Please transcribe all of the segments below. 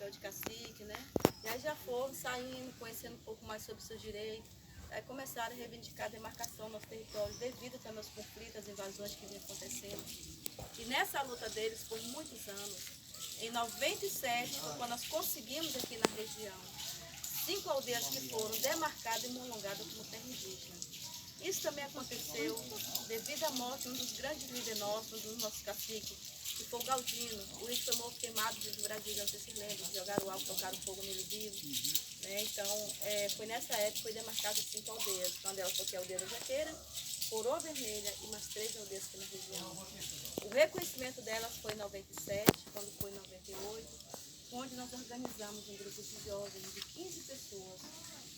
chapéu de cacique, né? E aí já foram saindo, conhecendo um pouco mais sobre seus direitos. Aí começaram a reivindicar a demarcação do nosso território devido também aos conflitos, às invasões que vinham acontecendo. E nessa luta deles por muitos anos, em 97, quando nós conseguimos aqui na região 5 aldeias que foram demarcadas e homologadas como terra indígena. Isso também aconteceu devido à morte de um dos grandes líderes nossos, um dos nossos caciques, que foi o Galdino. O índio foi morto queimado de Brasília, não sei se lembra, jogaram álcool, tocaram fogo nele vivo. Né? Então, foi nessa época que foi demarcado 5 aldeias. Uma delas foi a aldeia da Jaqueira, Coroa Vermelha e mais 3 aldeias aqui na região. O reconhecimento delas foi em 97, quando foi em 98, onde nós organizamos um grupo de jovens de 15 pessoas,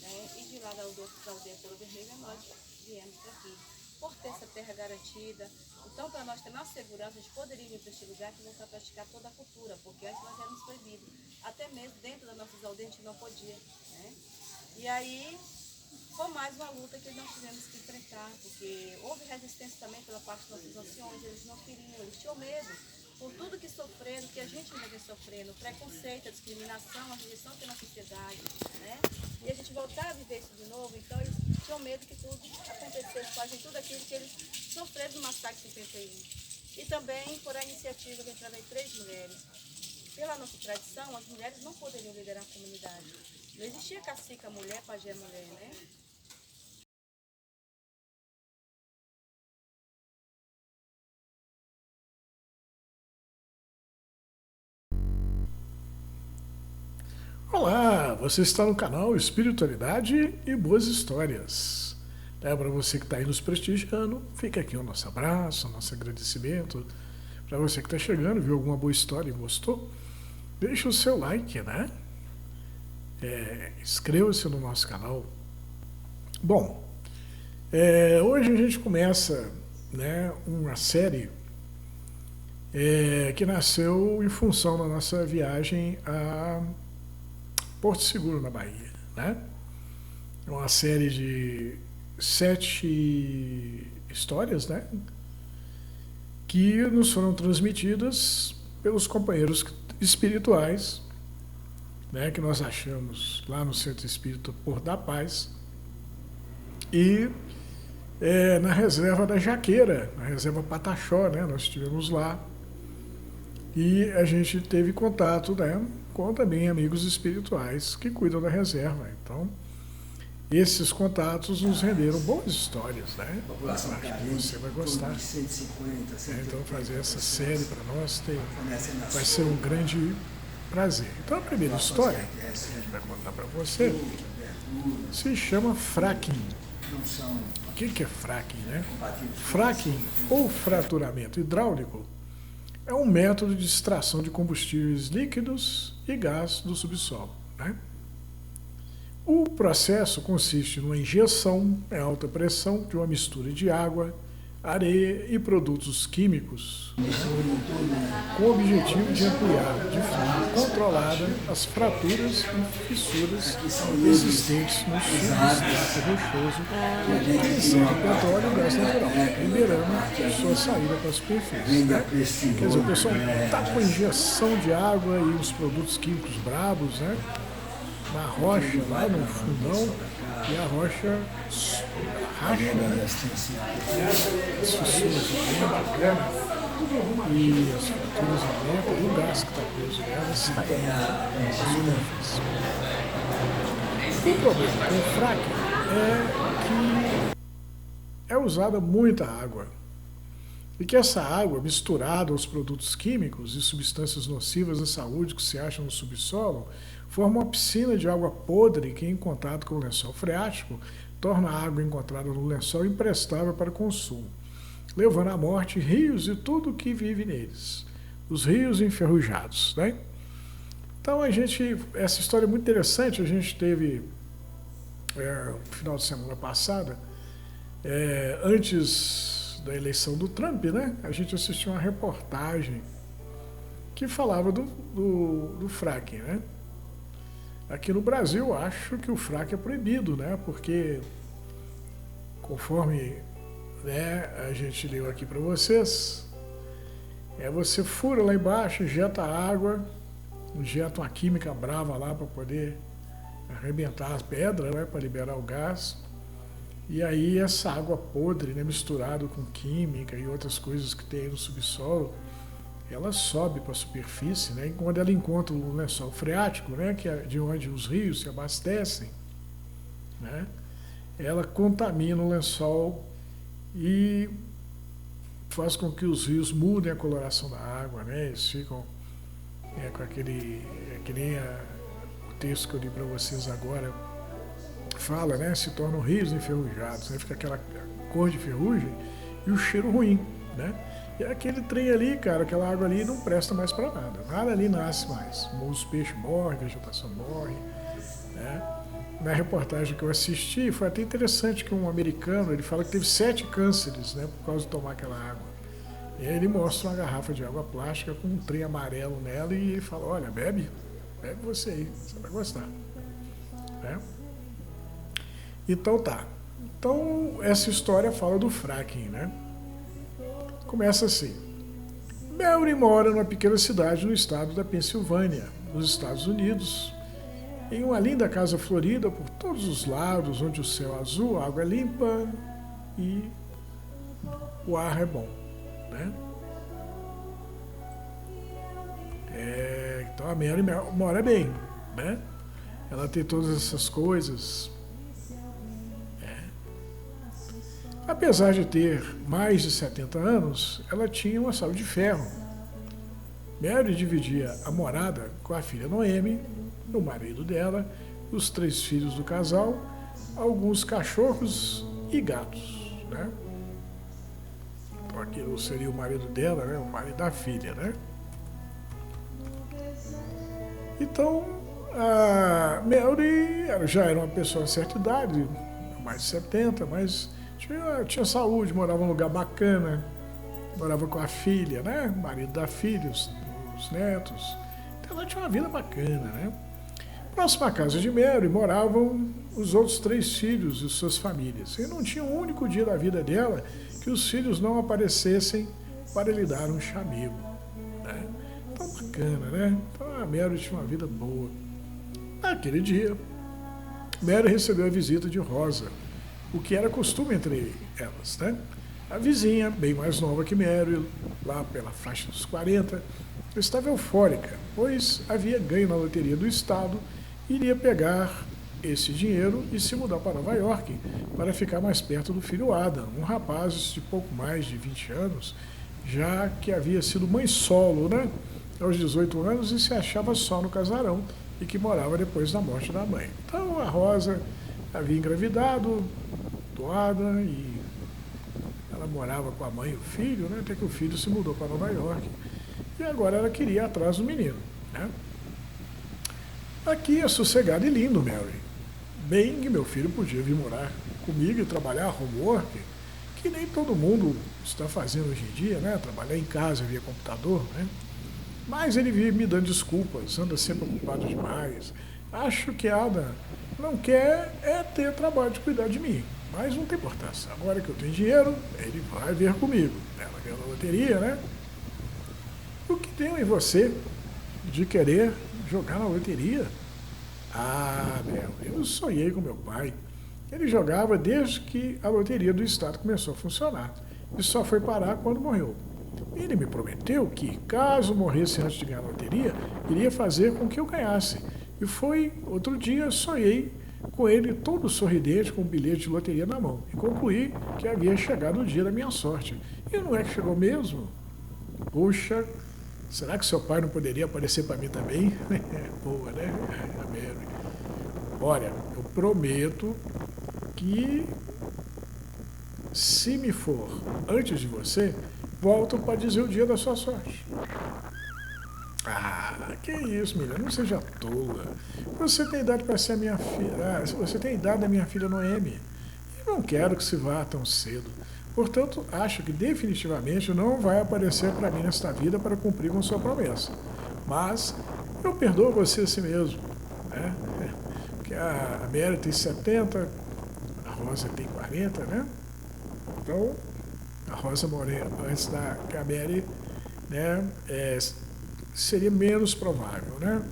né? E de lá da aldeia Coroa Vermelha nós viemos para aqui, por ter essa terra garantida. Então, para nós ter mais segurança, a gente poderia ir para este lugar que voltar a praticar toda a cultura, porque antes nós éramos proibidos. Até mesmo dentro das nossas aldeias a gente não podia. Né? E aí, foi mais uma luta que nós tivemos que enfrentar, porque houve resistência também pela parte dos nossos anciões, eles não queriam, eles tinham medo. Por tudo que sofreram, que a gente ainda vem sofrendo, o preconceito, a discriminação, a rejeição que tem na sociedade, né? E a gente voltar a viver isso de novo, então eles tinham medo que tudo acontecesse com a gente, tudo aquilo que eles sofreram no massacre de 51. E também por a iniciativa que através de 3 mulheres. Pela nossa tradição, as mulheres não poderiam liderar a comunidade. Não existia cacica mulher, pajé mulher, né? Olá, você está no canal Espiritualidade e Boas Histórias. Para você que está aí nos prestigiando, fica aqui o nosso abraço, o nosso agradecimento. Para você que está chegando, viu alguma boa história e gostou, deixa o seu like, né? Inscreva-se no nosso canal. Bom, hoje a gente começa, né, uma série que nasceu em função da nossa viagem a Porto Seguro, na Bahia, né? É uma série de 7 histórias, né? Que nos foram transmitidas pelos companheiros espirituais, né? Que nós achamos lá no Centro Espírita Porto da Paz e na reserva da Jaqueira, na reserva Pataxó, né? Nós estivemos lá e a gente teve contato, né, com também amigos espirituais que cuidam da reserva. Então, esses contatos nos renderam boas histórias, né? Acho que você vai gostar. Então, fazer essa série para nós vai ser um grande prazer. Então, a primeira história que a gente vai contar para você se chama fracking. O que é fracking, né? Fracking, ou fraturamento hidráulico, é um método de extração de combustíveis líquidos e gás do subsolo, né? O processo consiste numa injeção em alta pressão de uma mistura de água, areia e produtos químicos, né, com o objetivo de ampliar de forma controlada as fraturas e fissuras existentes no substrato rochoso que recebe petróleo e gás natural, liberando sua saída para a superfície. Né? Quer dizer, o pessoal está com injeção de água e os produtos químicos bravos, né, na rocha, lá no fundão, e a rocha racha, né? As fissuras aumentam, e as fraturas aumentam, e o gás que está preso nela sai da superfície. O problema com o fracking é que é usada muita água, e que essa água, misturada aos produtos químicos e substâncias nocivas à saúde que se acham no subsolo, forma uma piscina de água podre que, em contato com o lençol freático, torna a água encontrada no lençol imprestável para consumo, levando à morte rios e tudo o que vive neles, os rios enferrujados, né? Então, essa história é muito interessante. A gente teve, no final de semana passada, antes da eleição do Trump, né? A gente assistiu uma reportagem que falava do fracking, né? Aqui no Brasil, acho que o fracking é proibido, né? Porque, conforme, né, a gente leu aqui para vocês, você fura lá embaixo, injeta água, injeta uma química brava lá para poder arrebentar as pedras, né, para liberar o gás. E aí essa água podre, né, misturada com química e outras coisas que tem no subsolo, ela sobe para a superfície, né, e quando ela encontra o lençol freático, né, que é de onde os rios se abastecem, né, ela contamina o lençol e faz com que os rios mudem a coloração da água, né, eles ficam com aquele, que nem o texto que eu li para vocês agora fala, né, se tornam rios enferrujados, né, fica aquela cor de ferrugem e o cheiro ruim, né. E aquele trem ali, cara, aquela água ali não presta mais para nada. Nada ali nasce mais. Os peixes morrem, a vegetação morre. Né? Na reportagem que eu assisti, foi até interessante que um americano, ele fala que teve 7 cânceres, né, por causa de tomar aquela água. E aí ele mostra uma garrafa de água plástica com um trem amarelo nela e ele fala, olha, bebe você aí, você vai gostar. Né? Então tá. Então essa história fala do fracking, né? Começa assim. Mary mora numa pequena cidade no estado da Pensilvânia, nos Estados Unidos, em uma linda casa florida por todos os lados, onde o céu é azul, a água é limpa e o ar é bom. Né? Então a Mary mora bem. Né? Ela tem todas essas coisas. Apesar de ter mais de 70 anos, ela tinha uma saúde de ferro. Mary dividia a morada com a filha Noemi, o marido dela, os 3 filhos do casal, alguns cachorros e gatos. Né? Então aquilo seria o marido dela, né? O marido da filha. Né? Então, a Mary já era uma pessoa de certa idade, mais de 70, mas tinha saúde, morava num lugar bacana, morava com a filha, né? O marido da filha, os netos. Então ela tinha uma vida bacana, né? Próximo à casa de Mary moravam os outros 3 filhos e suas famílias. E não tinha um único dia da vida dela que os filhos não aparecessem para lhe dar um chamego. Né? Então bacana, né? Então a Mary tinha uma vida boa. Naquele dia, Mary recebeu a visita de Rosa, o que era costume entre elas, né? A vizinha, bem mais nova que Mary, lá pela faixa dos 40, estava eufórica, pois havia ganho na loteria do estado e iria pegar esse dinheiro e se mudar para Nova York para ficar mais perto do filho Adam, um rapaz de pouco mais de 20 anos, já que havia sido mãe solo, né? Aos 18 anos e se achava só no casarão e que morava depois da morte da mãe. Então a Rosa havia engravidado do Adam e ela morava com a mãe e o filho, né, até que o filho se mudou para Nova York. E agora ela queria ir atrás do menino. Né? Aqui é sossegado e lindo, Mary. Bem que meu filho podia vir morar comigo e trabalhar homework, que nem todo mundo está fazendo hoje em dia, né? Trabalhar em casa via computador. Né? Mas ele vive me dando desculpas, anda sempre ocupado demais. Acho que Adam não quer ter trabalho de cuidar de mim. Mas não tem importância. Agora que eu tenho dinheiro, ele vai vir comigo. Ela ganhou na loteria, né? O que tem em você de querer jogar na loteria? Ah, eu sonhei com meu pai. Ele jogava desde que a loteria do estado começou a funcionar. E só foi parar quando morreu. Ele me prometeu que, caso morresse antes de ganhar a loteria, iria fazer com que eu ganhasse. E foi outro dia, sonhei com ele todo sorridente, com um bilhete de loteria na mão. E concluí que havia chegado o dia da minha sorte. E não é que chegou mesmo? Puxa, será que seu pai não poderia aparecer para mim também? Boa, né? Olha, eu prometo que, se me for antes de você, volto para dizer o dia da sua sorte. Ah, que isso, menina, não seja tola. Você tem idade para ser a minha filha. Você tem a idade da minha filha Noemi. Eu não quero que se vá tão cedo. Portanto, acho que definitivamente não vai aparecer para mim nesta vida para cumprir com sua promessa. Mas eu perdoo você assim mesmo. Né? Porque a Mary tem 70, a Rosa tem 40, né? Então, a Rosa morreu antes que a Mary, né, seria menos provável, né?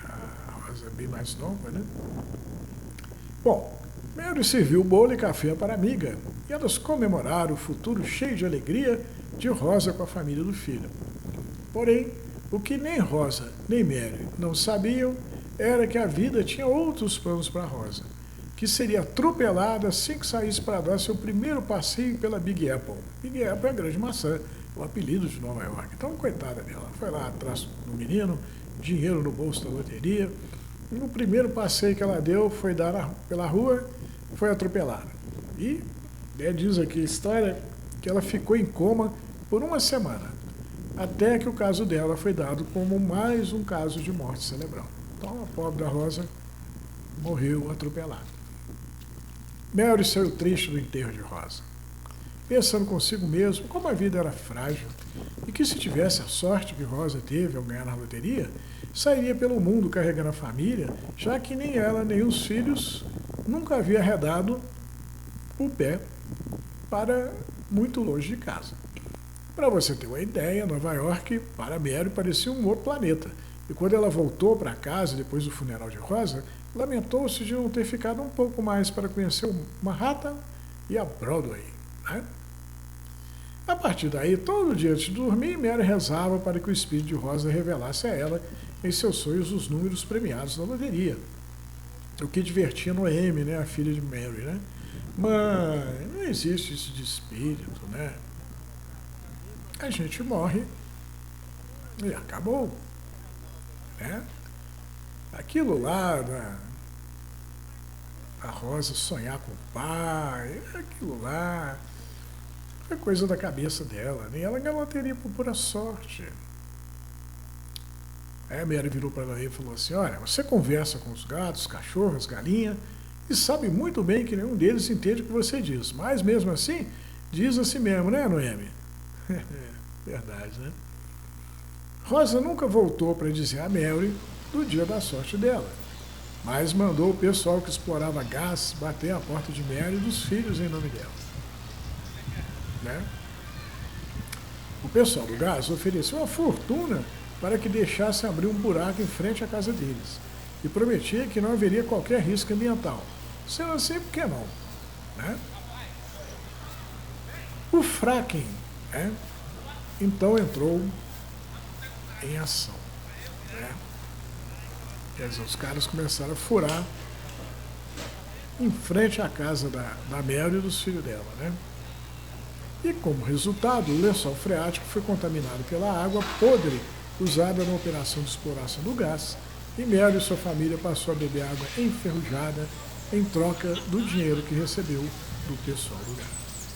A Rosa é bem mais nova, né? Bom, Mary serviu bolo e café para a amiga e elas comemoraram o futuro cheio de alegria de Rosa com a família do filho. Porém, o que nem Rosa nem Mary não sabiam era que a vida tinha outros planos para Rosa, que seria atropelada assim que saísse para dar seu primeiro passeio pela Big Apple. Big Apple é a grande maçã, o apelido de Nova York. Então, coitada dela, foi lá atrás do menino, dinheiro no bolso da loteria. E no primeiro passeio que ela deu, foi dar pela rua, foi atropelada. E diz aqui a história que ela ficou em coma por uma semana, até que o caso dela foi dado como mais um caso de morte cerebral. Então, a pobre da Rosa morreu atropelada. Mary saiu triste do enterro de Rosa, pensando consigo mesmo como a vida era frágil e que se tivesse a sorte que Rosa teve ao ganhar na loteria, sairia pelo mundo carregando a família, já que nem ela nem os filhos nunca havia arredado o pé para muito longe de casa. Para você ter uma ideia, Nova York, para Mary, parecia um outro planeta. E quando ela voltou para casa, depois do funeral de Rosa, lamentou-se de não ter ficado um pouco mais para conhecer o Manhattan e a Broadway, né? A partir daí, todo dia antes de dormir, Mary rezava para que o espírito de Rosa revelasse a ela, em seus sonhos, os números premiados da loteria. O que divertia Noemi, né, a filha de Mary, né? Mãe, não existe isso de espírito, né? A gente morre e acabou, né? Aquilo lá da Rosa sonhar com o pai, aquilo lá é coisa da cabeça dela, nem ela ganhou loteria por pura sorte. Aí a Mary virou para ela e falou assim: olha, você conversa com os gatos, cachorros, galinha, e sabe muito bem que nenhum deles entende o que você diz, mas mesmo assim, diz assim mesmo, né, Noemi? Verdade, né? Rosa nunca voltou para dizer a Mary do dia da sorte dela, mas mandou o pessoal que explorava gás bater a porta de Mary e dos filhos em nome dela, né? O pessoal do gás ofereceu uma fortuna para que deixassem abrir um buraco em frente à casa deles e prometia que não haveria qualquer risco ambiental. Sendo assim, por que não? Né? O fracking, né, então entrou em ação. Né? Quer dizer, os caras começaram a furar em frente à casa da Mary e dos filhos dela. Né? E como resultado, o lençol freático foi contaminado pela água podre usada na operação de exploração do gás, e Mary e sua família passou a beber água enferrujada em troca do dinheiro que recebeu do pessoal do gás.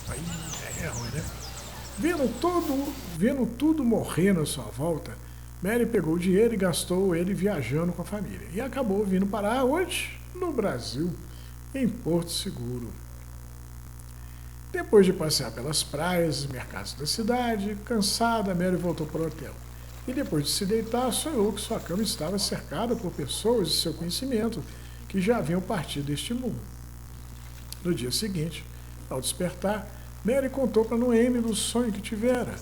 Aí é ruim, né? Vendo tudo morrendo à sua volta, Mary pegou o dinheiro e gastou ele viajando com a família. E acabou vindo parar onde? No Brasil, em Porto Seguro. Depois de passear pelas praias e mercados da cidade, cansada, Mary voltou para o hotel. E depois de se deitar, sonhou que sua cama estava cercada por pessoas de seu conhecimento que já haviam partido deste mundo. No dia seguinte, ao despertar, Mary contou para Noemi do sonho que tivera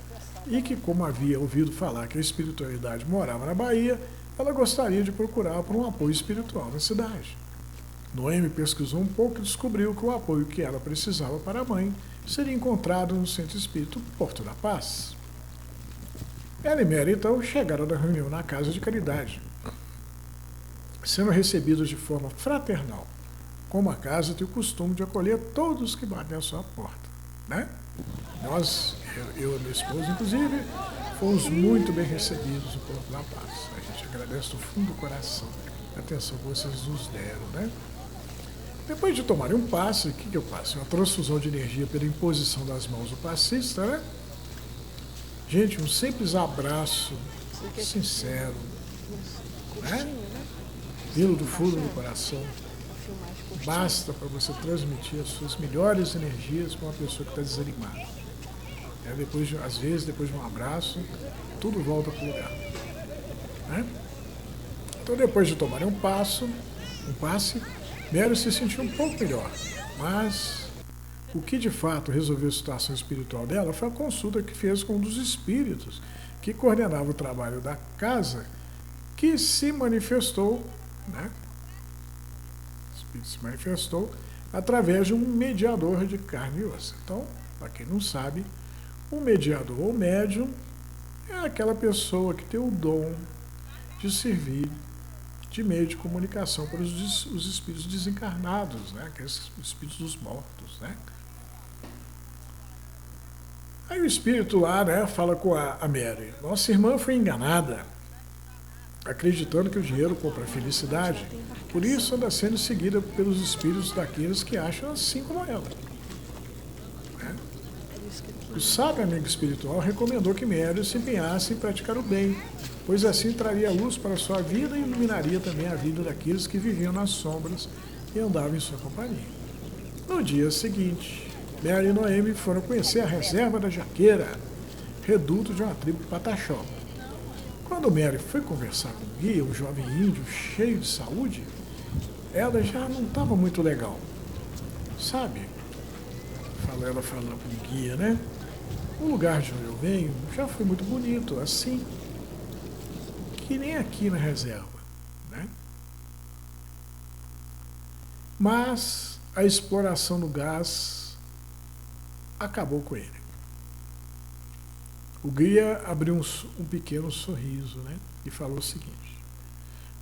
e que, como havia ouvido falar que a espiritualidade morava na Bahia, ela gostaria de procurar por um apoio espiritual na cidade. Noemi pesquisou um pouco e descobriu que o apoio que ela precisava para a mãe seria encontrado no Centro Espírita Porto da Paz. Ela e Mary, então, chegaram da reunião na Casa de Caridade, sendo recebidos de forma fraternal, como a casa tem o costume de acolher todos que batem à sua porta. Né? Nós, eu e minha esposa, inclusive, fomos muito bem recebidos no Porto da Paz. A gente agradece do fundo do coração a atenção que vocês nos deram. Né? Depois de tomarem um passe, o que eu passo? Uma transfusão de energia pela imposição das mãos do passista, né? Gente, um simples abraço sincero, né? Vindo do fundo do coração, basta para você transmitir as suas melhores energias para uma pessoa que está desanimada. Às vezes, depois de um abraço, tudo volta para o lugar. Né? Então, depois de tomarem um passe, Mary se sentiu um pouco melhor, mas o que de fato resolveu a situação espiritual dela foi a consulta que fez com um dos espíritos que coordenava o trabalho da casa, que se manifestou, né? O espírito se manifestou através de um mediador de carne e osso. Então, para quem não sabe, o mediador ou médium é aquela pessoa que tem o dom de servir de meio de comunicação para os espíritos desencarnados, né? Aqueles espíritos dos mortos, né? Aí o espírito lá, né, fala com a Mary: nossa irmã foi enganada, acreditando que o dinheiro compra a felicidade, por isso anda sendo seguida pelos espíritos daqueles que acham assim como ela. Né? O sábio amigo espiritual recomendou que Mary se empenhasse em praticar o bem, pois assim traria luz para a sua vida e iluminaria também a vida daqueles que viviam nas sombras e andavam em sua companhia. No dia seguinte, Mary e Noemi foram conhecer a reserva da Jaqueira, reduto de uma tribo pataxó. Quando Mary foi conversar com o guia, um jovem índio cheio de saúde, ela já não estava muito legal. Sabe? Ela falando com o guia, né? O lugar de onde eu venho já foi muito bonito, assim, que nem aqui na reserva, né? Mas a exploração do gás acabou com ele. O guia abriu um pequeno sorriso, né, e falou o seguinte: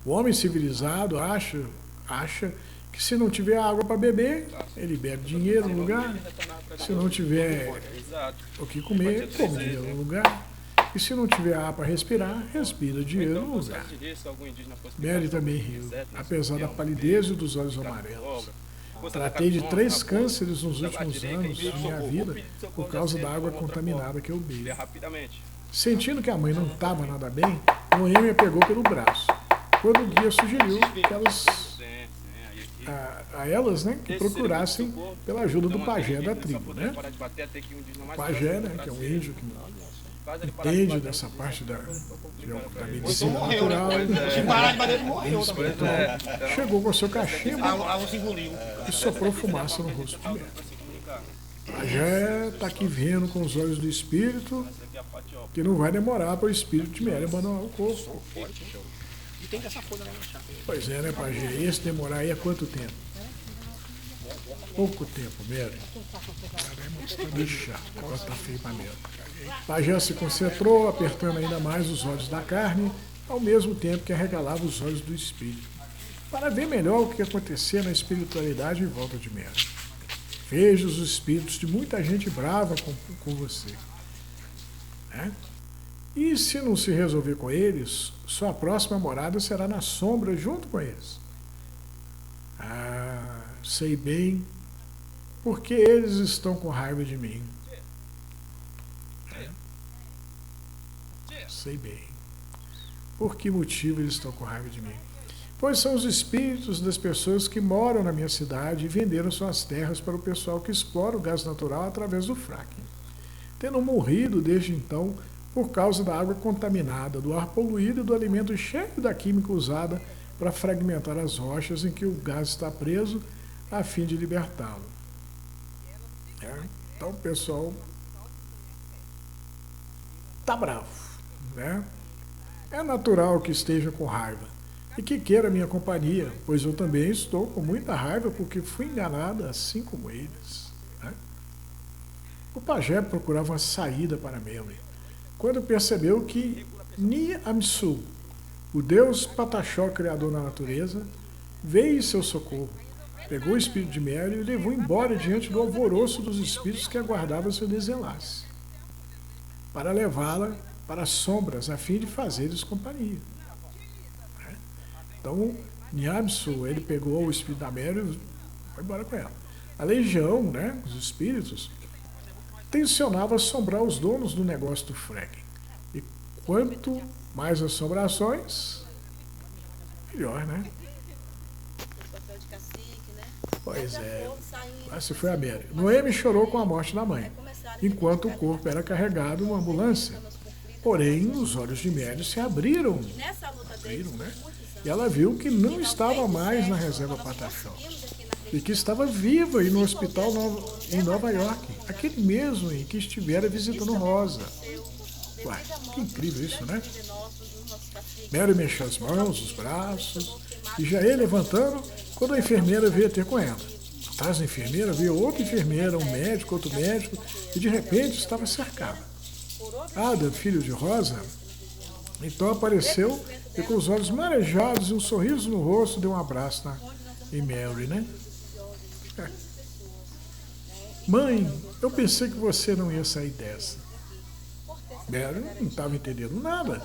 o homem civilizado acha que se não tiver água para beber, ele bebe dinheiro no lugar. Se não tiver o que comer, come dinheiro no lugar. E se não tiver ar para respirar, respira dinheiro no lugar. Mary também riu, apesar da palidez e dos olhos amarelos. Tratei de 3 cânceres nos últimos anos de minha vida por causa da água contaminada que eu bebo. Sentindo que a mãe não estava nada bem, Noemi a pegou pelo braço, quando o guia sugeriu que elas, né, que procurassem pela ajuda do pajé da tribo, né? O pajé, né, que é um índio que entende dessa parte da medicina natural, chegou com seu cachimbo e soprou fumaça no rosto de Mary. O pajé está aqui vendo com os olhos do espírito que não vai demorar para o espírito de Mary abandonar o corpo. Pois é, né, pajé? Esse demorar aí há quanto tempo? Pouco tempo, Mary. Tá chato, o negócio tá feio pra Mary. Pajé se concentrou, apertando ainda mais os olhos da carne, ao mesmo tempo que arregalava os olhos do espírito, para ver melhor o que acontecia na espiritualidade em volta de Mary. Veja os espíritos de muita gente brava com você. Né? E se não se resolver com eles, sua próxima morada será na sombra junto com eles. Ah, sei bem porque eles estão com raiva de mim. Sei bem. Por que motivo eles estão com raiva de mim? Pois são os espíritos das pessoas que moram na minha cidade e venderam suas terras para o pessoal que explora o gás natural através do fracking, tendo morrido desde então por causa da água contaminada, do ar poluído e do alimento cheio da química usada para fragmentar as rochas em que o gás está preso a fim de libertá-lo. Então o pessoal está bravo, né? É natural que esteja com raiva e que queira minha companhia, pois eu também estou com muita raiva porque fui enganada assim como eles. Né? O pajé procurava uma saída para Mary, quando percebeu que Niamsu, o deus Pataxó, criador da natureza, veio em seu socorro, pegou o espírito de Mary e levou embora diante do alvoroço dos espíritos que aguardavam seu desenlace, para levá-la para as sombras, a fim de fazer-lhes companhia. Então, Niamsu, ele pegou o espírito da Mary e foi embora com ela. A legião, né, os espíritos, tensionava assombrar os donos do negócio do fracking. E quanto mais assombrações, melhor, né? Pois é. Essa foi a Mary. Noemi chorou com a morte da mãe, enquanto o corpo era carregado numa ambulância. Porém, os olhos de Mary se abriram, né? E ela viu que não estava mais na reserva Pataxó, e que estava viva e no hospital em Nova York, aquele mesmo em que estivera visitando Rosa. Uai, vida que incrível isso, né? vida nossa, dos nossos caciques. Mary mexeu as mãos, os braços, e já ia levantando quando a enfermeira veio ter com ela. Atrás da enfermeira veio outra enfermeira, um médico, outro médico, e de repente estava cercada. Adam, filho de Rosa, então apareceu e com os olhos marejados e um sorriso no rosto deu um abraço em Mary, né? Mãe, eu pensei que você não ia sair dessa. Mary não estava entendendo nada,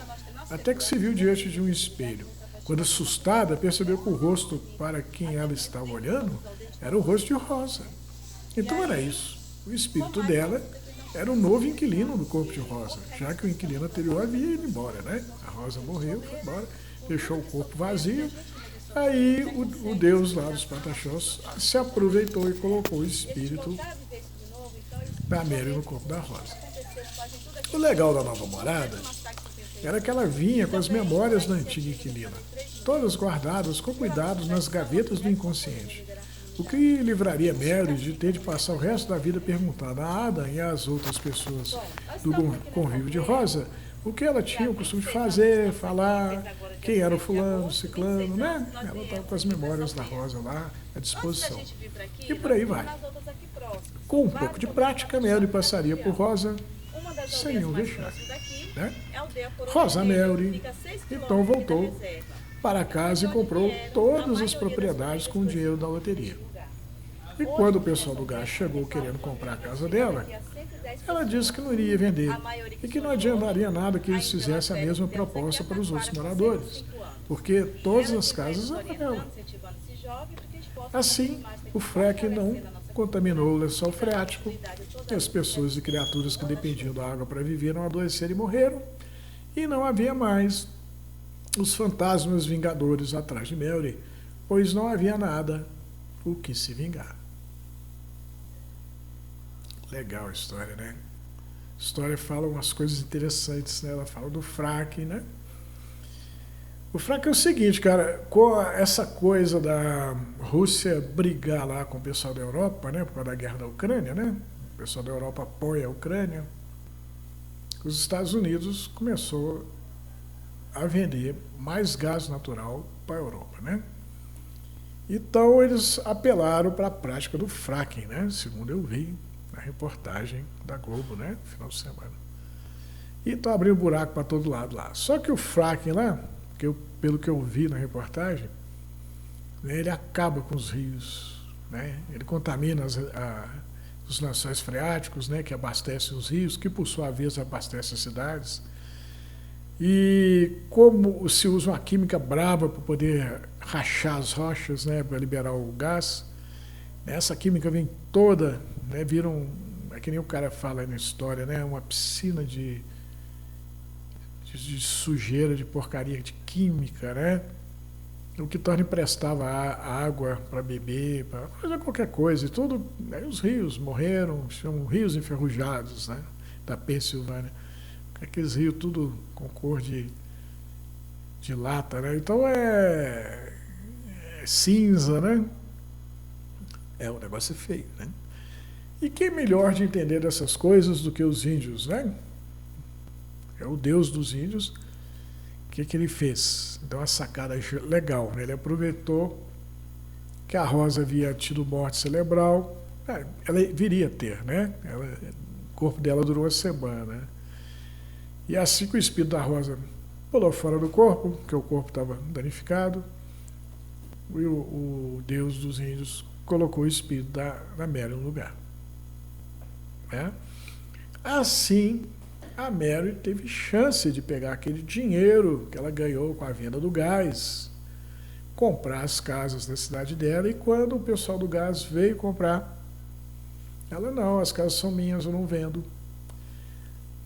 até que se viu diante de um espelho. Quando assustada, percebeu que o rosto para quem ela estava olhando era o rosto de Rosa. Então era isso. O espírito dela era o novo inquilino do corpo de Rosa, já que o inquilino anterior havia ido embora, né? A Rosa morreu, foi embora, deixou o corpo vazio. Aí o Deus lá dos Pataxós se aproveitou e colocou o espírito da Mary no corpo da Rosa. O legal da nova morada era que ela vinha com as memórias da antiga inquilina, todas guardadas com cuidado nas gavetas do inconsciente. O que livraria Mary de ter de passar o resto da vida perguntando a Ada e às outras pessoas do convívio de Rosa o que ela tinha o costume de fazer, falar, quem era o fulano, o ciclano, né? Ela estava com as memórias da Rosa lá à disposição. E por aí vai. Com um pouco de prática, Mary passaria por Rosa sem nenhum vexame, né? Rosa Mary então voltou para casa e comprou todas as propriedades com o dinheiro da loteria. E quando o pessoal do gás chegou querendo comprar a casa dela, ela disse que não iria vender e que não adiantaria nada que eles fizessem a mesma proposta para os outros moradores, porque todas as casas eram dela. Assim, o fracking não contaminou o lençol freático e as pessoas e criaturas que dependiam da água para viver não adoeceram e morreram, e não havia mais os fantasmas vingadores atrás de Mary, pois não havia nada o que se vingar. Legal a história, né? A história fala umas coisas interessantes, né? Ela fala do fracking, né? O fracking é o seguinte, cara, com essa coisa da Rússia brigar lá com o pessoal da Europa, né? Por causa da guerra da Ucrânia, né? O pessoal da Europa apoia a Ucrânia. Os Estados Unidos começou a vender mais gás natural para a Europa, né? Então eles apelaram para a prática do fracking, né? Segundo eu vi na reportagem da Globo, né? No final de semana. E estão abrindo buraco para todo lado lá. Só que o fracking lá, pelo que eu vi na reportagem, né, ele acaba com os rios, né? Ele contamina os lençóis freáticos, né? Que abastecem os rios, que por sua vez abastecem as cidades. E como se usa uma química brava para poder rachar as rochas, né, para liberar o gás, essa química vem toda, né, é que nem o cara fala aí na história, né, uma piscina de sujeira, de porcaria, de química, né, o que torna imprestável a água para beber, para fazer qualquer coisa, e tudo. Aí os rios morreram, chamam rios enferrujados, né, da Pensilvânia. Aqueles rios tudo com cor de lata, né? Então é cinza, né? O negócio é feio, né? E quem melhor de entender dessas coisas do que os índios, né? É o Deus dos índios. O que ele fez? Deu uma sacada legal, né? Ele aproveitou que a Rosa havia tido morte cerebral. Ela viria a ter, né? O corpo dela durou uma semana, né? E assim que o espírito da Rosa pulou fora do corpo, porque o corpo estava danificado, o Deus dos índios colocou o espírito da Mary no lugar. Né? Assim, a Mary teve chance de pegar aquele dinheiro que ela ganhou com a venda do gás, comprar as casas da cidade dela, e quando o pessoal do gás veio comprar, ela, não, as casas são minhas, eu não vendo.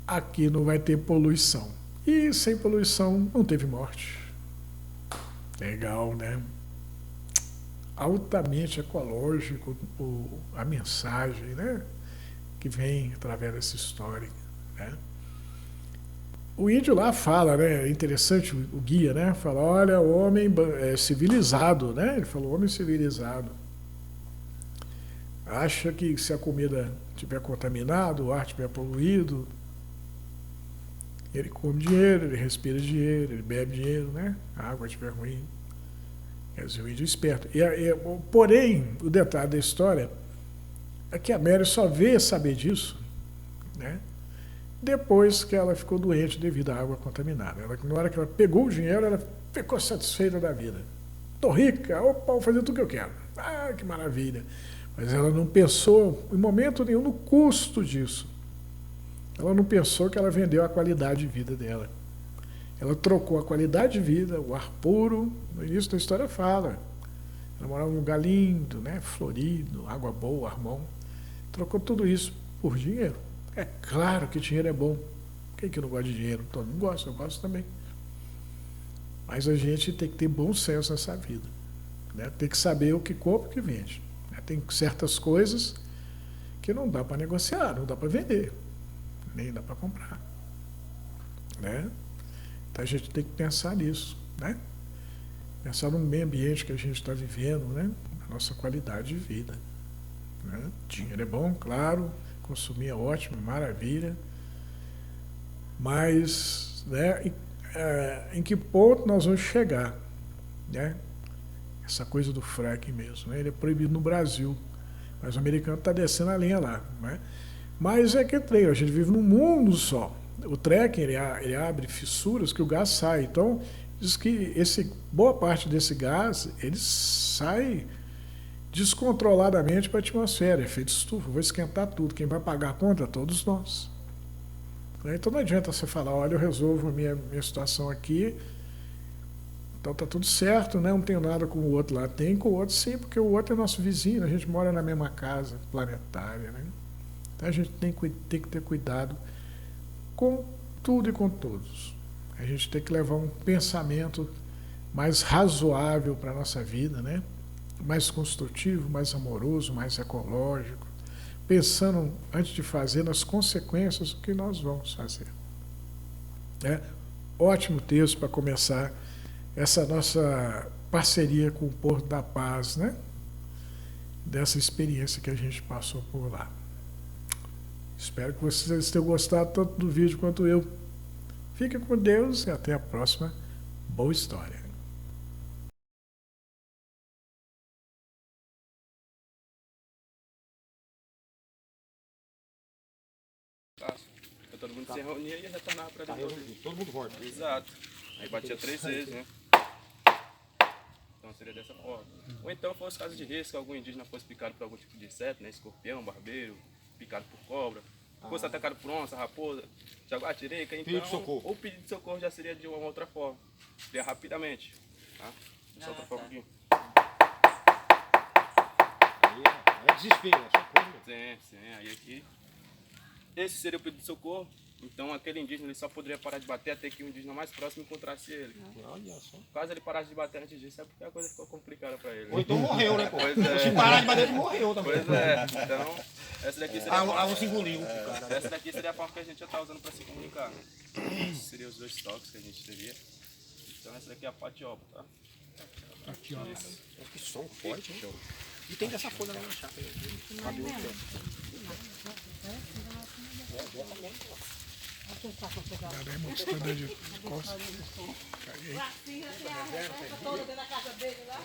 Aqui não vai ter poluição. E sem poluição não teve morte. Legal, né? Altamente ecológico a mensagem, né? Que vem através dessa história, né? O índio lá fala, né? É interessante o guia, né? Fala, olha, o homem civilizado, né? Ele falou, homem civilizado acha que se a comida estiver contaminada, o ar estiver poluído, Ele come dinheiro, ele respira dinheiro, ele bebe dinheiro, né? A água estiver ruim. Quer dizer, o índio esperto. Porém, o detalhe da história é que a Mary só veio saber disso, né, depois que ela ficou doente devido à água contaminada. Na hora que ela pegou o dinheiro, ela ficou satisfeita da vida. Estou rica, opa, vou fazer tudo que eu quero. Ah, que maravilha. Mas ela não pensou em momento nenhum no custo disso. Ela não pensou que ela vendeu a qualidade de vida dela. Ela trocou a qualidade de vida, o ar puro, no início da história fala. Ela morava num lugar lindo, né, florido, água boa, ar bom. Trocou tudo isso por dinheiro. É claro que dinheiro é bom. Quem que não gosta de dinheiro? Todo mundo gosta, eu gosto também. Mas a gente tem que ter bom senso nessa vida, né? Tem que saber o que compra e o que vende. Tem certas coisas que não dá para negociar, não dá para vender, nem dá para comprar, né? Então a gente tem que pensar nisso, né? Pensar no meio ambiente que a gente está vivendo, né? A nossa qualidade de vida, né? Dinheiro é bom, claro, consumir é ótimo, maravilha, mas, né, em que ponto nós vamos chegar, né? Essa coisa do fracking mesmo, né? Ele é proibido no Brasil, mas o americano está descendo a linha lá, né? Mas é que treino, a gente vive num mundo só. O fracking ele abre fissuras que o gás sai. Então, diz que boa parte desse gás ele sai descontroladamente para a atmosfera, efeito estufa, vou esquentar tudo. Quem vai pagar a conta? Todos nós. Então não adianta você falar, olha, eu resolvo a minha situação aqui, então está tudo certo, né? Não tenho nada com o outro lá. Tem com o outro sim, porque o outro é nosso vizinho, a gente mora na mesma casa planetária, né? Então a gente tem que ter cuidado com tudo e com todos. A gente tem que levar um pensamento mais razoável para a nossa vida, né? Mais construtivo, mais amoroso, mais ecológico, pensando antes de fazer nas consequências do que nós vamos fazer. Ótimo texto para começar essa nossa parceria com o Porto da Paz, né? Dessa experiência que a gente passou por lá. Espero que vocês tenham gostado tanto do vídeo quanto eu. Fiquem com Deus e até a próxima. Boa história. Todo mundo se reunia e ia retornar para dentro. Todo mundo volta. Exato. Aí batia 3 vezes, né? Então seria dessa forma. Ou então fosse caso de risco, algum indígena fosse picado por algum tipo de inseto, né? Escorpião, barbeiro, picado por cobra, fosse atacado por onça, raposa, jaguatirica, então... Pedido de socorro. Ou pedido de socorro já seria de uma outra forma. Seria rapidamente. Tá? Essa outra forma aqui. Aí é desespero, é socorro. Sim. Aí aqui... Esse seria o pedido de socorro. Então aquele indígena ele só poderia parar de bater até que o indígena mais próximo encontrasse ele. Olha só. Caso ele parasse de bater antes disso, é porque a coisa ficou complicada para ele. Ou então morreu, né, pô? Pois é. Se parar de bater, ele morreu também. Pois é. Então, essa daqui seria a forma, se engoliu, cara. essa daqui seria a forma que a gente já está usando para se comunicar. Esses seriam os 2 toques que a gente teria. Então essa daqui é a patioba, tá? Patioba. Que som forte, hein? E tem dessa folha lá na chapa. Cadê o pé? Daí mostrando de costas. Toda dentro da casa dele lá.